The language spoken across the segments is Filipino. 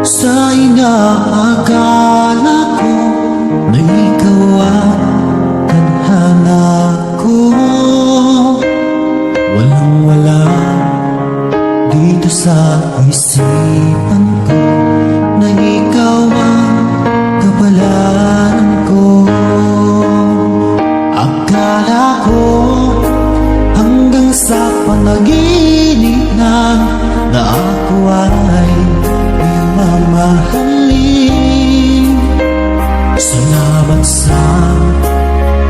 Sa inaakala ko na ikaw ang tadhana ko, walang-wala dito sa isipan ko na ikaw ang kapalaran ko. Akala ko hanggang sa panaginip lang na ako ay mamahalin. Salamat sa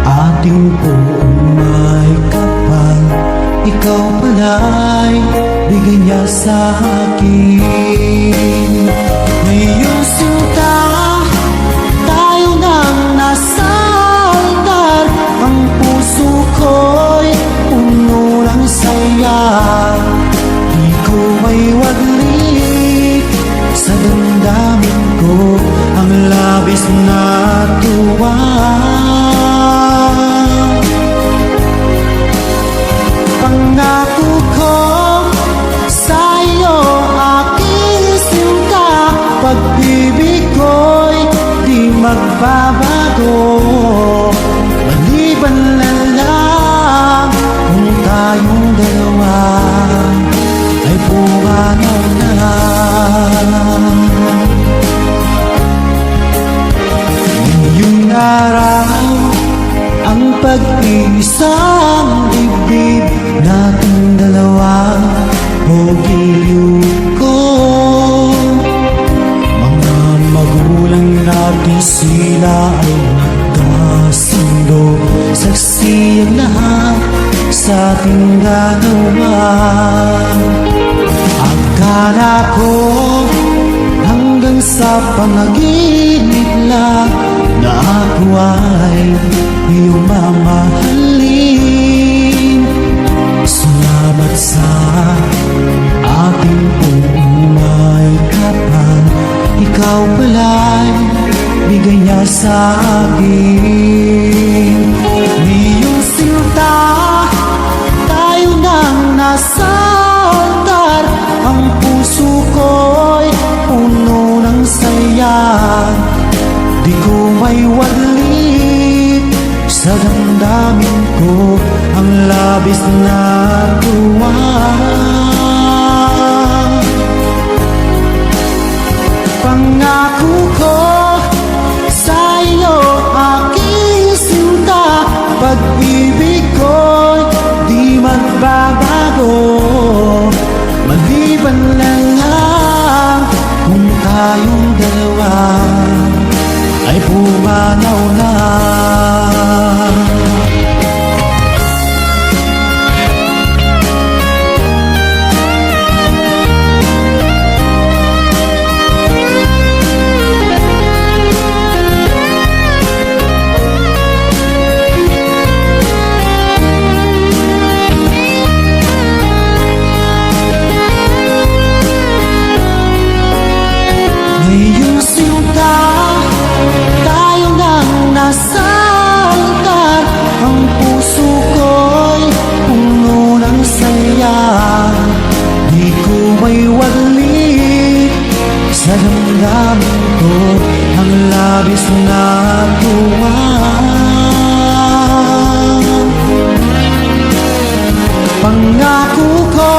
ating buong may kapal, ikaw pala'y bigay niya sa akin. Ngayong sinta, tayo nang nasa altar, ang puso ko'y puno ng saya. Di ko may waglit sa damdamin ko ang labis na tuwa. Pangako ko sa iyo, aking sinta, pag-ibig ko'y di magbabago. Maliban na lang kung tayong dalawa ay pumanaw na. Ngayong araw, ang pag-iisang dibdib nating dalawa o giliw ko. Mga magulang natin sila ay nagkasundo, saksi ang lahat sa ating ganawa. Akala ko hanggang sa panaginip lang na ako ay iyong mamahalin. Salamat sa ating buong may kapal, ikaw pala'y bigay niya sa akin. Ngayong sinta, tayo nang nasa altar, ang puso ko'y puno ng saya. Di ko may waglit sa damdamin ko ang labis na tuwa. Pangako ko sa iyo, aking sinta, pag-ibig ko'y di magbabago. Maliban lang kung tayong dalawa ay pumanaw na. Ngayong sinta, tayo nang nasa nagawa. Pangako ko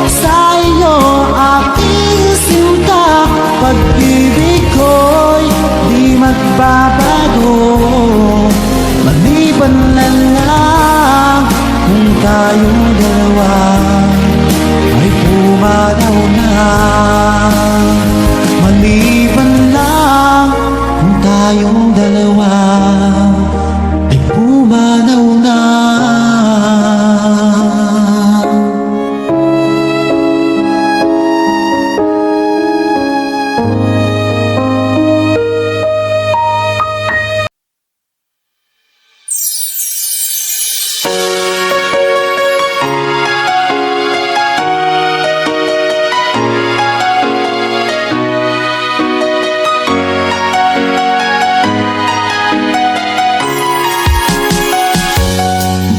sa iyo, aking sinta, pag-ibig ko'y di magbabago. Maliban na lang kung tayong dalawa ay pumanaw na. Maliban lang kung tayong dalawa ay pumanaw na.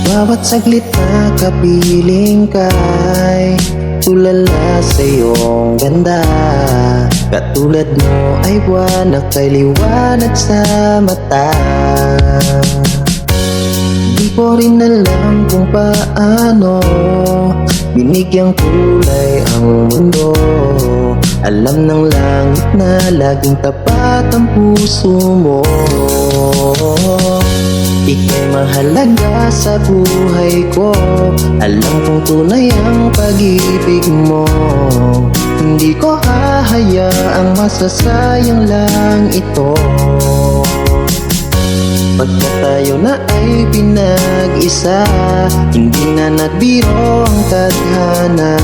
Bawat saglit na kapiling ka'y tulala sa iyong ganda. Katulad mo ay buwan na kay liwanag sa mata. Di ko rin alam kung paano binigyang kulay ang mundo. Alam ng langit na laging tapat ang puso mo. Ika'y mahalaga sa buhay ko. Alam kong tunay ang pag-ibig mo. Hindi ko hahayaang masasayang lang ito. Pagka tayo na ay pinag-isa, hindi na nagbiro ang tadhana.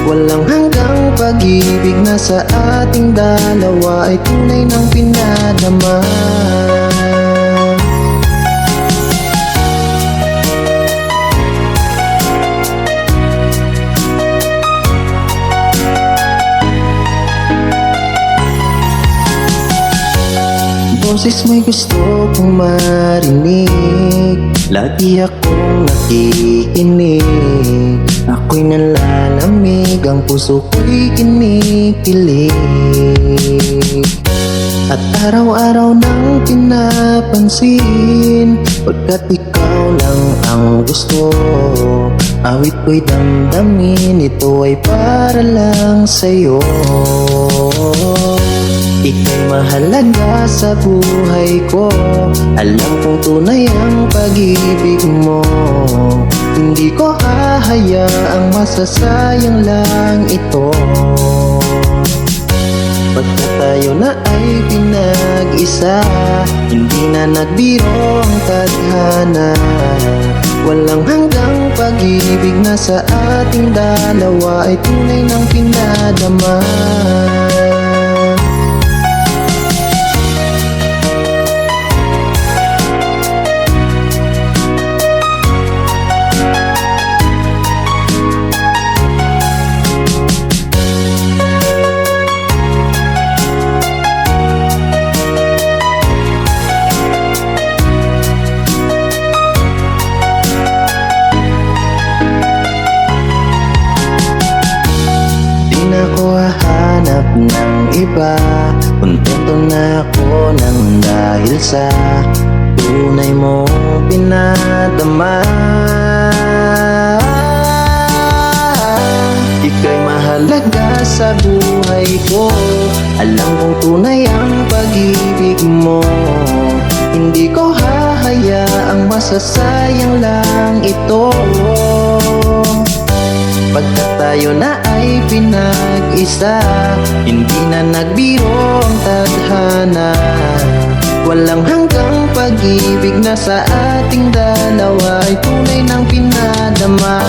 Walang hanggang pag-ibig na sa ating dalawa ay tunay ng pinadama. Boses mo'y gusto kong marinig, lagi akong nakikinig. Ako'y nalalamig, ang puso ko'y kinikilig. At araw-araw nang pinapansin, pagkat ikaw lang ang gusto. Awit ko'y damdamin, ito ay para lang sa'yo. Ika'y mahalaga sa buhay ko. Alam kong tunay ang pag-ibig mo. Hindi ko hahayaang masasayang lang ito. Pagka tayo na ay pinag-isa, hindi na nagbiro ang tadhana. Walang hanggang pag-ibig na sa ating dalawa ay tunay ng pinadama. Ako hahanap ng iba, kontento na ako nang dahil sa tunay mong pinadama. Ika'y mahalaga sa buhay ko. Alam kong tunay ang pag-ibig mo. Hindi ko hahayaang masasayang lang ito. Pagka tayo na ay pinag-isa, hindi na nagbiro ang tadhana. Walang hanggang pag-ibig na sa ating dalawa ay tunay ng pinadama.